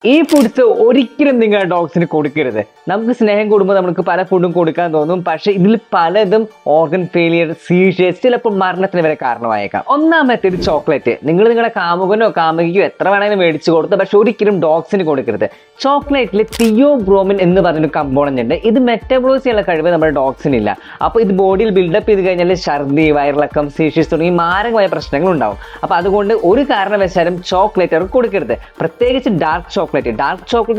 ഈ ഫുഡ്സ് ഒരിക്കലും നിങ്ങൾ ഡോഗ്സിന് കൊടുക്കരുത്. നമുക്ക് സ്നേഹം കൂടുമ്പോൾ നമുക്ക് പല ഫുഡും കൊടുക്കാൻ തോന്നും. പക്ഷെ ഇതിൽ പലതും ഓർഗൻ ഫെയിലിയർ, സീഷ്യസ്, ചിലപ്പോൾ മരണത്തിന് വരെ കാരണമായേക്കാം. ഒന്നാമത്തേത് ചോക്ലേറ്റ്. നിങ്ങളുടെ കാമുകനോ കാമുകിയോ എത്ര വേണമെങ്കിലും മേടിച്ചു കൊടുത്തു, പക്ഷെ ഒരിക്കലും ഡോഗ്സിന് കൊടുക്കരുത്. ചോക്ലേറ്റിൽ തിയോബ്രോമിൻ എന്ന് പറഞ്ഞൊരു കമ്പോണന്റ് ഉണ്ട്. ഇത് മെറ്റബോളൈസ് ചെയ്യാനുള്ള കഴിവ് നമ്മുടെ ഡോഗ്സിനില്ല. അപ്പോൾ ഇത് ബോഡിയിൽ ബിൽഡപ്പ് ചെയ്ത് കഴിഞ്ഞാൽ ഛർദി, വയറിളക്കം, സീഷ്യസ് തുടങ്ങി മാരകമായ പ്രശ്നങ്ങൾ ഉണ്ടാവും. അപ്പോൾ അതുകൊണ്ട് ഒരു കാരണവശാലും ചോക്ലേറ്റ് അവർക്ക് കൊടുക്കരുത്. പ്രത്യേകിച്ച് ഡാർക്ക് ചോക്ലേറ്റ്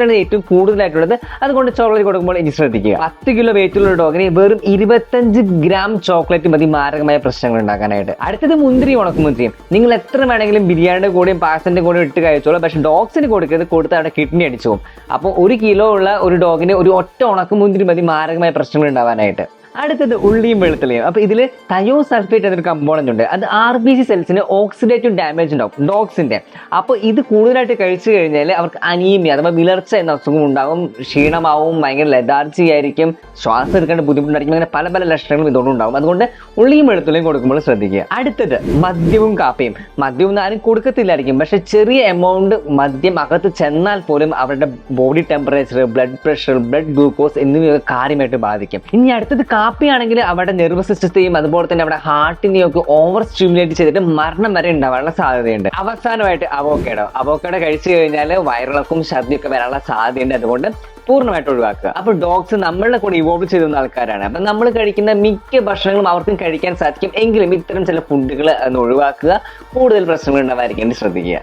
ആണ് ഏറ്റവും കൂടുതലായിട്ടുള്ളത്. അതുകൊണ്ട് ചോക്ലേറ്റ് കൊടുക്കുമ്പോൾ ഇനി ശ്രദ്ധിക്കുക. 10 കിലോ വെയിറ്റുള്ള ഡോഗിന് വെറും 25 ഗ്രാം ചോക്ലേറ്റ് മതി മാരകമായ പ്രശ്നങ്ങൾ ഉണ്ടാക്കാനായിട്ട്. അടുത്തത് മുന്തിരി, ഉണക്കമുന്തിരിയും. നിങ്ങൾ എത്ര വേണമെങ്കിലും ബിരിയാണിയുടെ കൂടെയും പായസത്തിന്റെ കൂടെയും ഇട്ട് കഴിച്ചോളൂ, പക്ഷെ ഡോഗ്സിന് കൊടുക്കരുത്. കൊടുത്ത് അവിടെ കിഡ്നി അടിച്ചു പോകും. അപ്പോൾ 1 കിലോ ഉള്ള ഒരു ഡോഗിന് ഒരു ഒറ്റ ഉണക്കമുന്തിരി മതി മാരകമായ പ്രശ്നങ്ങൾ ഉണ്ടാവാനായിട്ട്. അടുത്തത് ഉള്ളിയും വെളുത്തുള്ളിയും. അപ്പോൾ ഇതിൽ തയോസൾഫേറ്റ് എന്നൊരു കമ്പോണന്റ് ഉണ്ട്. അത് RBC സെൽസിന് ഓക്സിഡേറ്റീവ് ഡാമേജ് ഉണ്ടാവും ഡോഗ്സിന്റെ. അപ്പോൾ ഇത് കൂടുതലായിട്ട് കഴിച്ചു കഴിഞ്ഞാൽ അവർക്ക് അനീമിയ അഥവാ വിളർച്ച എന്ന അസുഖം ഉണ്ടാകും. ക്ഷീണമാവും, ഭയങ്കര ലെഥാർജി ആയിരിക്കും, ശ്വാസം എടുക്കേണ്ട ബുദ്ധിമുട്ടുണ്ടായിരിക്കും. അങ്ങനെ പല പല ലക്ഷണങ്ങളും ഇതുകൊണ്ടുണ്ടാകും. അതുകൊണ്ട് ഉള്ളിയും വെളുത്തുള്ളിയും കൊടുക്കുമ്പോൾ ശ്രദ്ധിക്കുക. അടുത്തത് മദ്യവും കാപ്പിയും. മദ്യവും ആരും കൊടുക്കത്തില്ലായിരിക്കും, പക്ഷെ ചെറിയ എമൗണ്ട് മദ്യം അകത്ത് ചെന്നാൽ പോലും അവരുടെ body temperature, blood pressure, blood glucose എന്നിവയൊക്കെ കാര്യമായിട്ട് ബാധിക്കും. ഇനി അടുത്തത് കാപ്പിയാണെങ്കിൽ അവരുടെ നെർവസ് സിസ്റ്റത്തെയും അതുപോലെ തന്നെ അവരുടെ ഹാർട്ടിനെയും ഒക്കെ ഓവർ സ്റ്റിമുലേറ്റ് ചെയ്തിട്ട് മരണം വരെ ഉണ്ടാവാനുള്ള സാധ്യതയുണ്ട്. അവസാനമായിട്ട് അവോക്കാഡോ കഴിച്ചു കഴിഞ്ഞാൽ വയറിളക്കും ഛർദിയൊക്കെ വരാനുള്ള സാധ്യതയുണ്ട്. അതുകൊണ്ട് പൂർണ്ണമായിട്ട് ഒഴിവാക്കുക. അപ്പോൾ ഡോഗ്സ് നമ്മളുടെ കൂടെ ഇവോൾവ് ചെയ്തിരുന്ന ആൾക്കാരാണ്. അപ്പം നമ്മൾ കഴിക്കുന്ന മിക്ക ഭക്ഷണങ്ങളും അവർക്കും കഴിക്കാൻ സാധിക്കും. എങ്കിലും ഇത്തരം ചില ഫുഡുകൾ ഒന്ന് ഒഴിവാക്കുക. കൂടുതൽ പ്രശ്നങ്ങൾ ഉണ്ടാവാതിരിക്കാൻ ശ്രദ്ധിക്കുക.